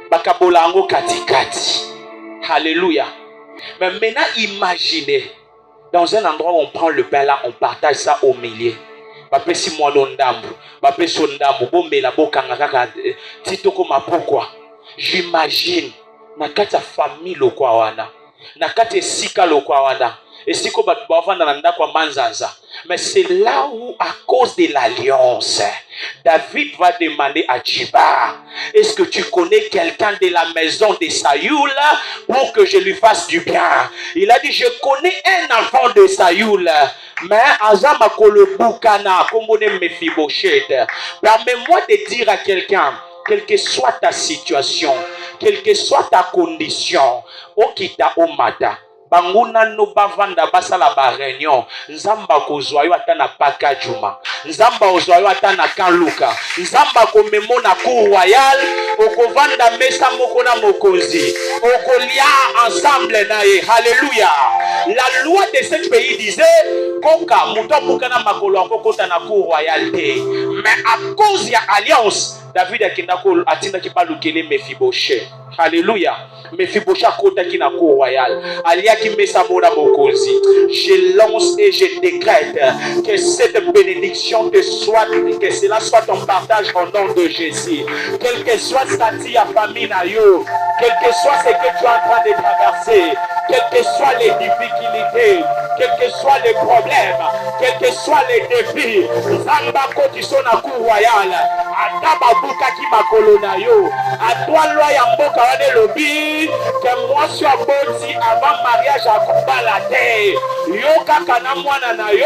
Bakabolango katikati. Alléluia. Mais maintenant, imaginez, dans un endroit où on prend le pain là, on partage ça au milieu. J'imagine nakati ya famille lokwa wana, nakati esika lokwa wana, esiko batu bavanda na ndako manzanza. Mais c'est là où, à cause de l'alliance, David va demander à Djiba, est-ce que tu connais quelqu'un de la maison de Sayoul pour que je lui fasse du bien? Il a dit, je connais un enfant de Sayoul, mais Azama Kolobukana, Kombone Mephibosheth. Permets-moi de dire à quelqu'un, quelle que soit ta situation, quelle que soit ta condition, Okita Omata, Banguna no bavanda basala ba réunion, Nzamba kozwayo atana paka juma, Nzamba ozwayo atana kanluka, Nzamba komemo na cour royal, okovanda mesa moko na mokonzi, okolia ensemble na ye. Alléluia. La loi de ce pays disait koka muto bukana makolo akokota na cour royal te. Mais à cause ya alliance, David atinda ki balukele Mephibosheth. Alléluia. Mephibosheth kota ki na cour royal. Alia ki mesa mona mokonzi. Je lance et je décrète que cette bénédiction te soit, que cela soit ton partage au nom de Jésus. Quel que soit statut à famille na yo, quel que soit ce que tu es en train de traverser, quelles que soient les difficultés, quels que soient les problèmes, quels que soient les défis, Zamba Kotisona Cour Royal, Adaba Bukaki Makolonayo, yo, à toi loi Yamboka Wade Lobby, que moi sois boti avant mariage à Kumbalate, Yoka Kanamwana na yo,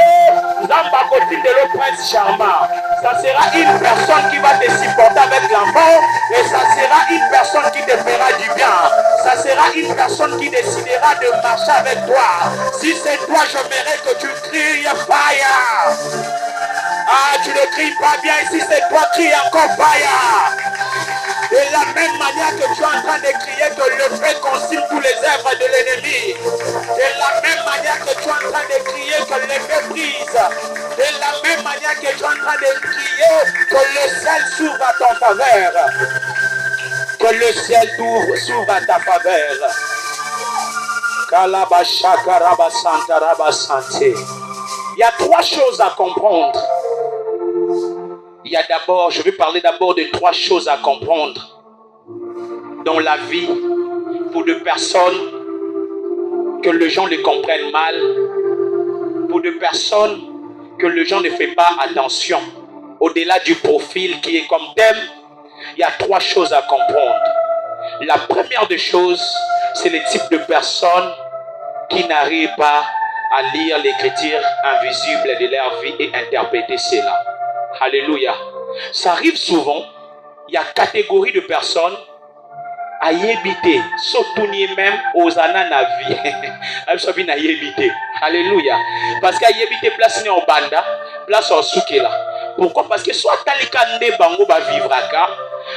Zamba Kotin de le prince charmant. Ça sera une personne qui va te supporter avec l'enfant, et ça sera une personne qui te fera du bien. Ça sera une personne qui décidera de marcher avec toi. Si c'est toi, j'aimerais que tu cries fire. Ah, tu ne cries pas bien. Si c'est toi, crie encore fire. De la même manière que tu es en train de crier que le feu consume tous les œuvres de l'ennemi. De la même manière que tu es en train de crier que les feux brisent. De la même manière que tu es en train de crier que le ciel s'ouvre à ton faveur. Que le ciel s'ouvre à ta faveur. Il y a trois choses à comprendre. Il y y a d'abord, je vais parler d'abord de 3 choses à comprendre dans la vie pour des personnes que les gens les comprennent mal, pour des personnes que les gens ne font pas attention. Au-delà du profil qui est comme thème, il y a 3 choses à comprendre. La première des choses, c'est le type de personnes qui n'arrivent pas à lire l'écriture invisible de leur vie et interpréter cela. Alléluia. Ça arrive souvent, il y a catégorie de personnes à yébiter, surtout même aux ananavi. Alléluia. Parce qu'à yébiter, place ni en banda, place en soukela. Pourquoi? Parce que soit talika nde bango ba vivraka,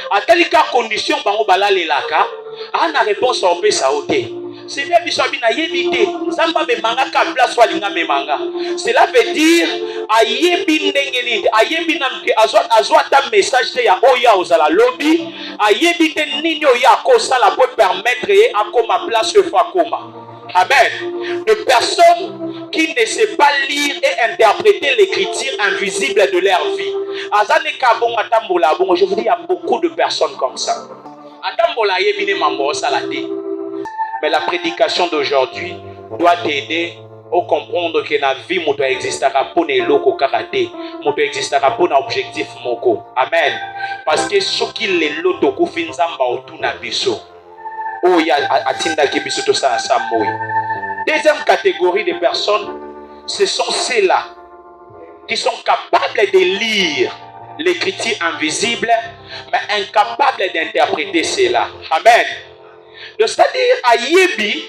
à talika condition bango ba lalelaka, a na réponse en paix ça ôté. C'est bien bisobi na yébiter, zamba be manga ka place soit linga me manga. Cela veut dire a yebi ndengeli, a yebi namke azwa ta message te ya oya ozala lobby, a yebi te nini oya ko sala pour permettre à koma place fois koma. Amen. De personnes qui ne savent pas lire et interpréter l'écriture invisible de leur vie. Je vous dis, il y a beaucoup de personnes comme ça. Mais la prédication d'aujourd'hui doit t'aider à comprendre que la vie existera pour les locaux karaté, existera pour l'objectif moko. Amen. Parce que ce qui les loto kufinzamba otuna biso. Oh, il y a Atinda qui biso to ça moi. Deuxième catégorie de personnes, ce sont ceux-là qui sont capables de lire l'écriture invisible, mais incapables d'interpréter cela. Amen. C'est-à-dire, à Yebi,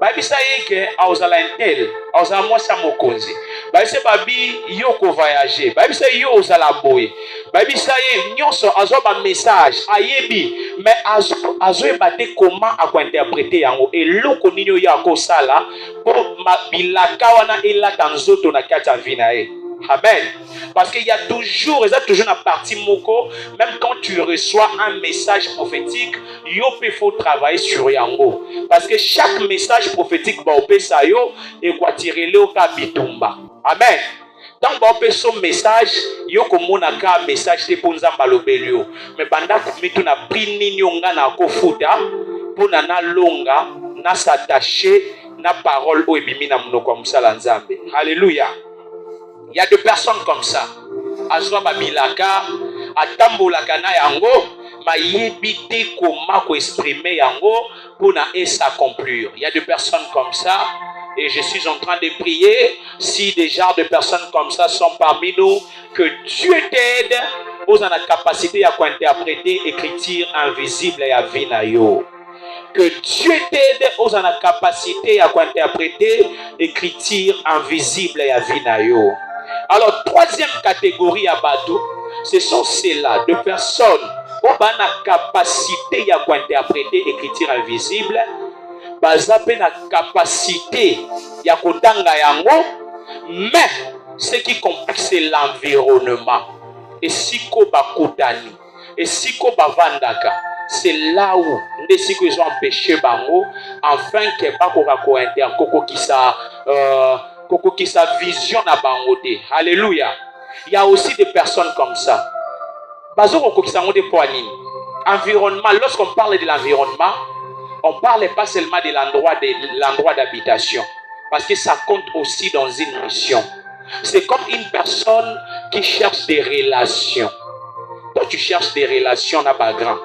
babi sa yeke auzala intel, auzala mwasa mokonzi. Babi se babi yoko voyager, babi sa yo ozala boy. Babi sa ye nyonso azo ba message a Yebi, mais azo ebate comment à interpréter yango et loko ninyo ya ko sala pour mabilaka wana elata nzoto na kati ya vie na ye. Amen. Parce qu'il y a toujours une partie moko, même quand tu reçois un message prophétique, il faut travailler sur yango. Parce que chaque message prophétique va au pesayo et quoi tirer le kabitumba. Amen. Tant que son message, yo komona ka message te ponza balobelio. Mais banda kumitu na prini nyonga na kofuta pour na longa na s'attacher na parole o ebimi na munoko musala nzambe. Alléluia. Il y a des personnes comme ça. Azwa babilaka, atambolaka na yango, ma yebite comment ko exprimer yango pour na s'accomplir. Il y a des personnes comme ça et je suis en train de prier si des genres de personnes comme ça sont parmi nous, que Dieu t'aide aux la capacité à interpréter l'écriture invisible et à vie na yo. Que Dieu t'aide aux la capacité à interpréter l'écriture invisible et à vie na yo. Alors, troisième catégorie à Badou, ce sont ceux-là, de personnes qui ont la capacité à interpréter l'écriture invisible, qui ont la capacité à kotanga yango, mais ce qui complique, c'est l'environnement. Et si ko bakutani, et si ko bavandaka, c'est là où ils ont empêché bango, afin que bako inter koko qui ça koko qui sa vision à bangoté. Alléluia. Il y a aussi des personnes comme ça. Bazo koko qui sa ngote poanine. Environnement, lorsqu'on parle de l'environnement, on parle pas seulement de l'endroit d'habitation, parce que ça compte aussi dans une mission. C'est comme une personne qui cherche des relations. Toi tu cherches des relations na bagrand.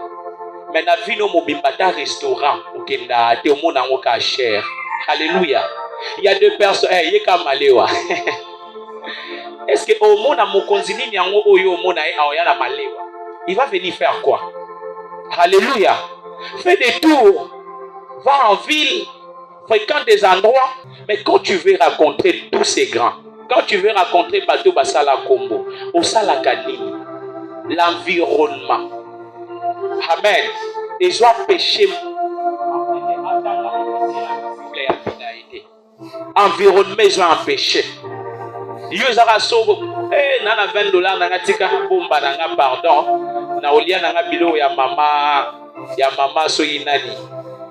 Mais na vie no mobimbata restaurant ou kenda te omona ngo ka cher. Alléluia. Il y a deux personnes, est-ce que au monde a mokonzini nyango oyo mona e aoyana malewa? Il va venir faire quoi? Alléluia. Fais des tours, va en ville, fréquente des endroits, mais quand tu veux rencontrer tous ces grands, quand tu veux rencontrer Bato Basala Kombo, Osala Kanini, l'environnement. Amen. Ils ont péché. Environnement, ils ont empêché. Ils ont sauvé. Nana $20, nana tika bomba nana pardon. Na olia nana bilo ya mama so inani.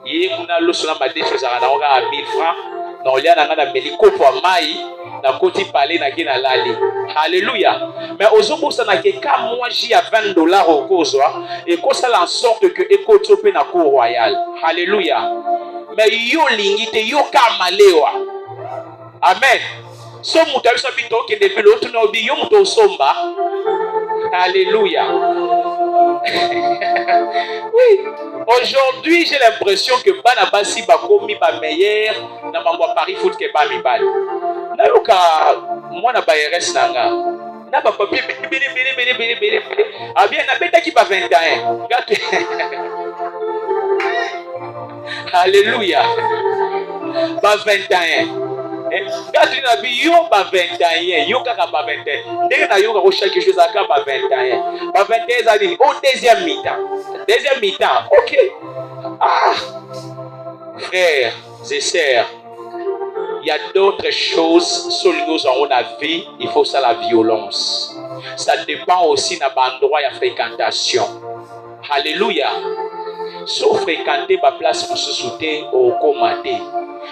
Yé kuna loso na made choses à 1000 francs. Non, il y a un mélico pour maï, na koti palé na gina lali. Alléluia. Mais aux hommes, ça n'a qu'à moi j'ai à $20 au cause, et qu'on ça en sorte que écoute na cour royale. Alléluia. Mais yo lingite yo kamalewa. Amen. So mutayo sabito ke depuis l'autre no bi yo muto somba. Alléluia. Oui. Aujourd'hui, j'ai l'impression que Banabasi bakomi ba meilleur na mangwa Paris foot ke ba mi bal. Na yoka moi na ba RS nanga. Na ba papier bili. Ah bien na beta ki ba 21. Gâte. Alléluia. Ba 21. Gâte na bi yo ba 21. Yo kaka ba 21. Dès que na yo ka chaque chose aka ba 21. Ba 21 ça dit au deuxième mi-temps. Deuxième mi-temps. OK. Ah. Frères et sœurs, il y a d'autres choses sur nous en la vie, il faut ça la violence. Ça dépend aussi de l'endroit de fréquentation. Alléluia. Sauf fréquenter ma place pour se soutenir au commander.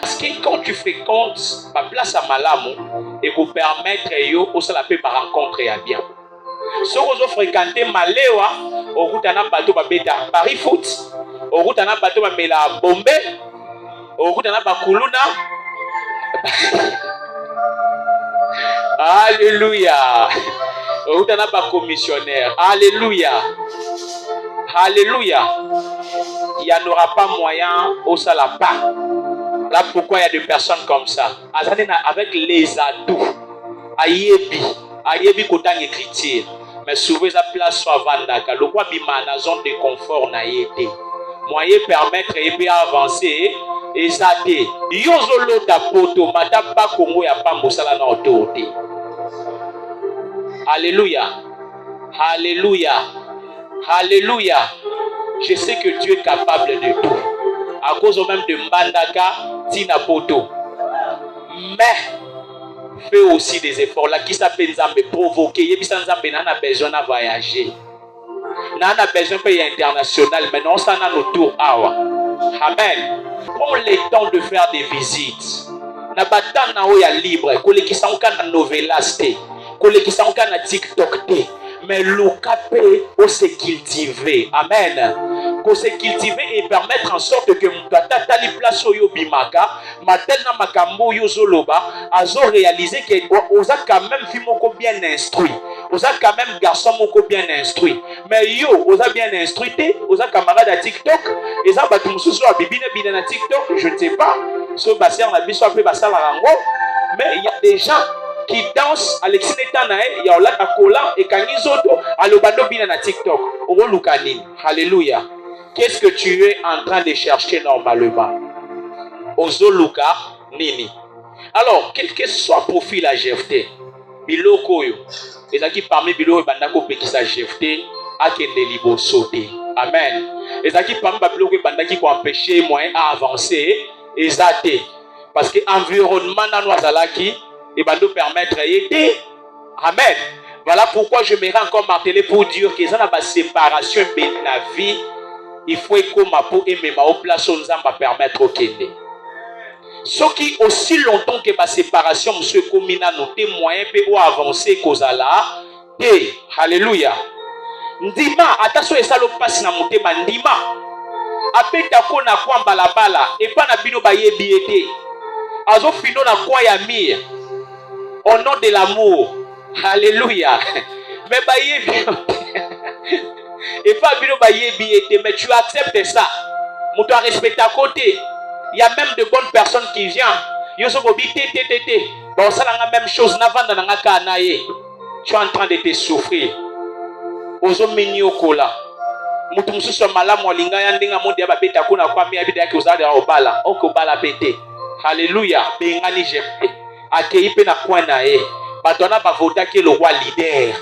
Parce que quand tu fréquentes ma place à Malamu, et vous permettre yo aussi la paix ma rencontre à bien. Si vous fréquentez Maléwa, au route à bateau beta Paris foot, au route à bateau mela Bombay, au route à Bakuluna. Alléluia. Au route à commissionnaire. Alléluia. Alléluia. Il n'y en aura pas moyen au salapa. Là pourquoi il y a des personnes comme ça. Avec les atouts. Ayebi kotan écriture. Mais souvent la place soit vandaka. Le quoi bima na zone de confort na yete. Moyen permettre et avancer. Ezate. Yozolo ta poto mataba kongo ya pambosala na autorité. Alléluia. Alléluia. Alléluia. Je sais que Dieu est capable de tout. À cause même de Mbandaka, Tina Poto. Mais, fais aussi des efforts. Là, qui s'appelle Nzambe provoquer. Nzambe n'a besoin de voyager. N'a besoin de pays international. Mais non, ça n'a nos tours. Amen. Prends le temps de faire des visites. Na batan na oya libre. Kole ki sa na novelas te. Kole ki sa na TikTok te. Mais le capé au se cultiver. Amen. Qu'on se cultiver et permettre en sorte que Mutata tali place yo bimaka, matel na makambo yo zoloba, azo réaliser que oza quand même fille moko bien instruit. Oza quand même garçon moko bien instruit. Mais yo, oza bien instruit, oza camarade à TikTok, et ça batu mususu a bibine bine na TikTok, je ne sais pas. So baser na biso ape basala rango, mais il y a des gens qui danse Alexis Netanae, il y a Olata Kola et Kangizoto, Alobado Bina na TikTok. Oro Lukanin. Alléluia. Qu'est-ce que tu es en train de chercher normalement? Ozo Luka Nini. Alors, quel que soit profil à GFT, Biloko yo. Et qui parmi Biloko Bandako Pekisa GFT, Akende Libo sauter. Amen. Et qui parmi Biloko Bandaki qui empêcher moi à avancer, Ezate. Parce que l'environnement Nanouazalaki, et va nous permettre d'aider. Amen. Voilà pourquoi je m'aimerais encore marteler pour dire que ça n'a pas séparation de la vie. Il faut que ma peau et ma place on va permettre au Kende. Ce qui aussi longtemps que ma séparation, monsieur Komina, nos témoins peut avancer Kozala. Et alléluia. Ndima, attention et ça le passe na mutema ndima. Apeta ko na kwa balabala et pas na bino ba yebiete. Azo fino na kwa ya mire. Au nom de l'amour. Alléluia. Mais et pas bino mais tu acceptes ça. Tu dois respecter à côté. Il y a même de bonnes personnes qui viennent. Yo so bobi té. Bon ça la même chose navanda na kanaye. Tu es en train de te souffrir. Ozo minio kola. Mutu mususu malamu alinga ya ndinga monde ya babeta kuna kwa mi abida yake uzali obala. Okobala pete. Alléluia. Bengani jefe. Akeipe na kwa na e. Batona bavota ke le roi leader.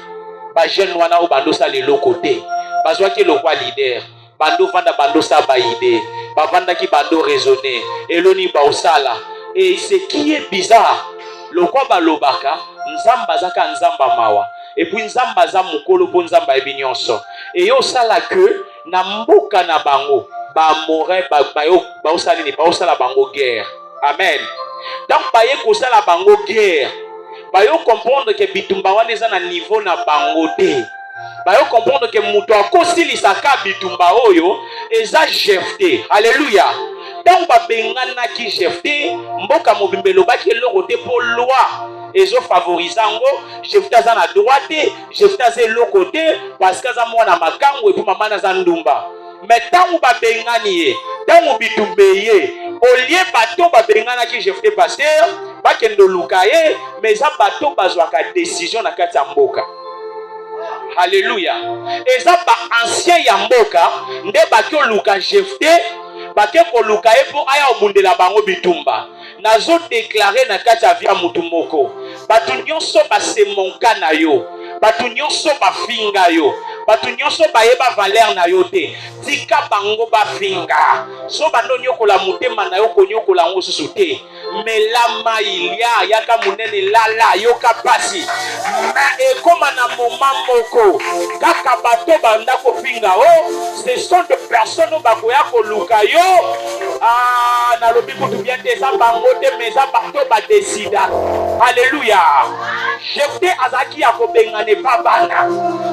Ba jeune wana o bando sa le côté. Bazwa ke le roi leader. Bando vanda bando sa ba idée. Ba vanda ki bando raisonner. Eloni ba osala. Et ce qui est bizarre, le roi balobaka, nzamba zaka nzamba mawa. Et puis nzamba za mukolo po nzamba ebinyonso. Et yo sala que na mboka na bango ba more ba osala ni ba osala bango guerre. Amen. Donc baye kosala bango guerre. Bayo comprendre que bitumba wana eza na niveau na bango te. Bayo comprendre que muto akosilisaka bitumba oyo eza Jephté. Alléluia. Donc babengana ki Jephté, mboka mobimbe lobaki eloko te po loi ezo favorisant Jephté aza na droite, Jephté aza eloko te parce que aza mwana makango et puis mama naza ndumba. Mais tango babengani ye, tango bitumbe ye, olie bato babengana ki Jephté pasteur, bakendo luka ye, mais eza bato bazwaka décision na kati ya mboka. Alléluia. Eza ba ancien ya mboka nde bakyo luka Jephté, bakyo koluka ye po aya obundela bango bitumba. Nazo déclarer na kati ya via mutu moko. Batu nyonso basemonka na yo. Batu nyonso bafinga yo. Batu nyonso bayeba valeur na yo te. Tika bango bafinga. So bando nyokola mutema na yo konyokola ngo susu te. Melama ilia yaka munene lala yoka pasi. Na ekoma na moma moko. Kaka bato banda kofinga o. Ce sont des personnes bakoya koluka yo. Ah, na lobi kutu bien te sa bango te meza bato ba décida. Alléluia. Jephté azaki ya kobengane babana.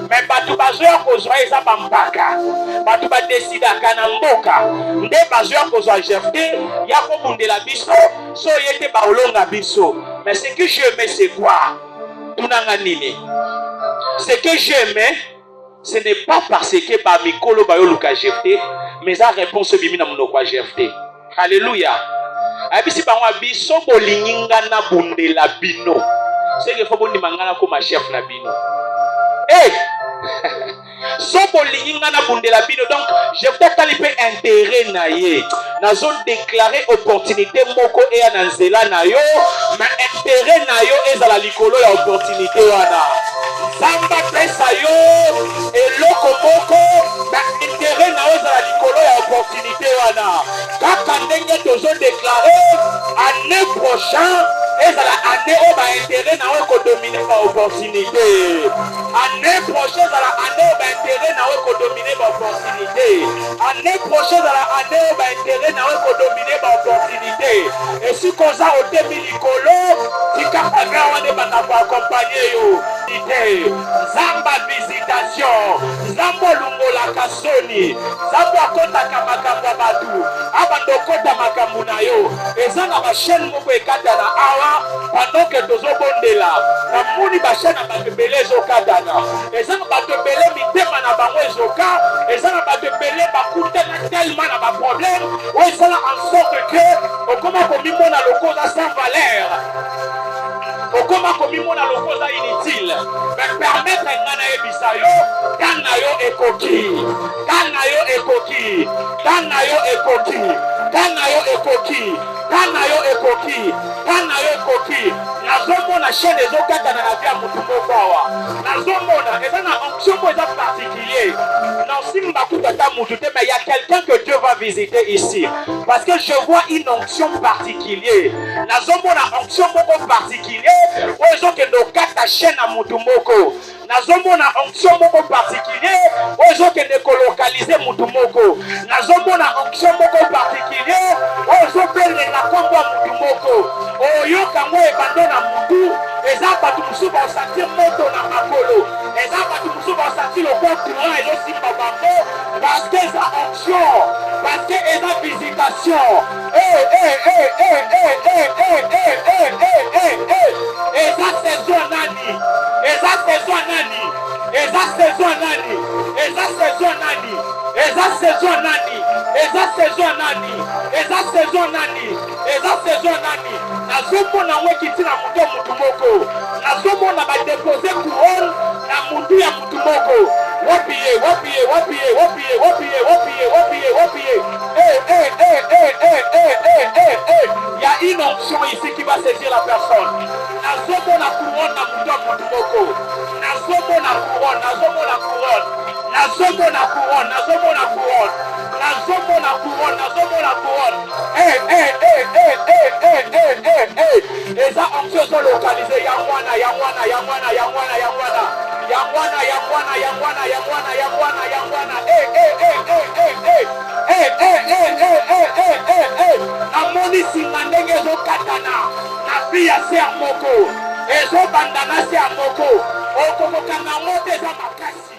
Mais bato bazoya kozwa eza bambaka. Bato ba décida kana mboka. Nde bazoya kozwa Jephté ya kobundela biso. So yete ba olonga biso. Mais ce que j'aimais c'est quoi? Tunanga nini. Ce que j'aimais, ce n'est pas parce que ba mikolo ba yoluka Jephté, mais la réponse bimi na munoko Jephté. Alléluia. Abisi bango biso bolinginga na bundela bino. C'est que faut bondi mangana comme chef na bino. Eh! So bolinginga na bundela bino, donc Jephté talipe intérêt na ye. Nazo déclarer opportunité moko e ya nzela na yo, mais intérêt na yo ezala likolo ya opportunité wana. Zamba pesa yo eloko moko, mais intérêt na yo ezala likolo ya opportunité wana. Kaka ndenge tozo déclarer année prochaine ezala année o ba intérêt na yo ko dominer ba opportunité. Année prochaine ezala année o ba intérêt na yo ko dominer ba opportunité. Année prochaine ezala année o ba intérêt na yo ko dominer ba opportunité. Et si koza o te milikolo, tika panga wana bana ko accompagner yo. Zamba visitation, Zambo lungola kasoni, Zambo akota makambo batu, abando kota makambo na yo. Ezanga ba chaîne moko ekata na awa, pendant que tozo bondela, na muni ba chaîne ba bebele zokata na. Ezanga ba bebele mitema na bango ezoka, ezanga ba bebele ba kuta na tellement na ba problème, o ezala en sorte que okoma komimona lokoza sans valeur. Okoma komimona lokoza inutile. Mais permettre ngana ebisa yo, kana yo ekoki. Kana yo ekoki. Kana yo ekoki. Kana yo ekoki. Kana yo ekoki. Kana yo ekoki. Nazomona chaîne ezokata na via mutu moko awa. Nazomona ezana onction mo eza particulier. Non simba kutata mutu te, mais il y a quelqu'un que Dieu va visiter ici. Parce que je vois une onction particulière. Nazomona onction moko particulier. Ozo ke no kata chaîne à mutu moko. Nazomona onction moko particulier. Ozo ke ne kolokaliser mutu moko. Nazomona onction moko particulier. Ozo pele na kombo mutu moko. Oyo kango ebandona mutu. Eza batu musu ba sentir moto na makolo. Eza batu musu ba sentir le corps courant et aussi bango. Parce que eza onction. Parce que eza visitation. Eza saison nani. Eza saison nani. Eza saison nani. Eza saison nani. Eza saison nani. Eza saison nani. Eza saison nani. Eza saison nani. Nazomona wekiti na mutu moko. Nazomona ba déposer couronne na mutu ya mutu moko. Wapiye. Il y a une onction ici qui va saisir la personne. Nazomona couronne na mutu moko. Nazomona couronne. Eza onction sont localisées. Yangwana. namoni nsima ndenge ezokatana na vi ya se ya moko ezobandana se ya moko okokokanga yango te eza makasi.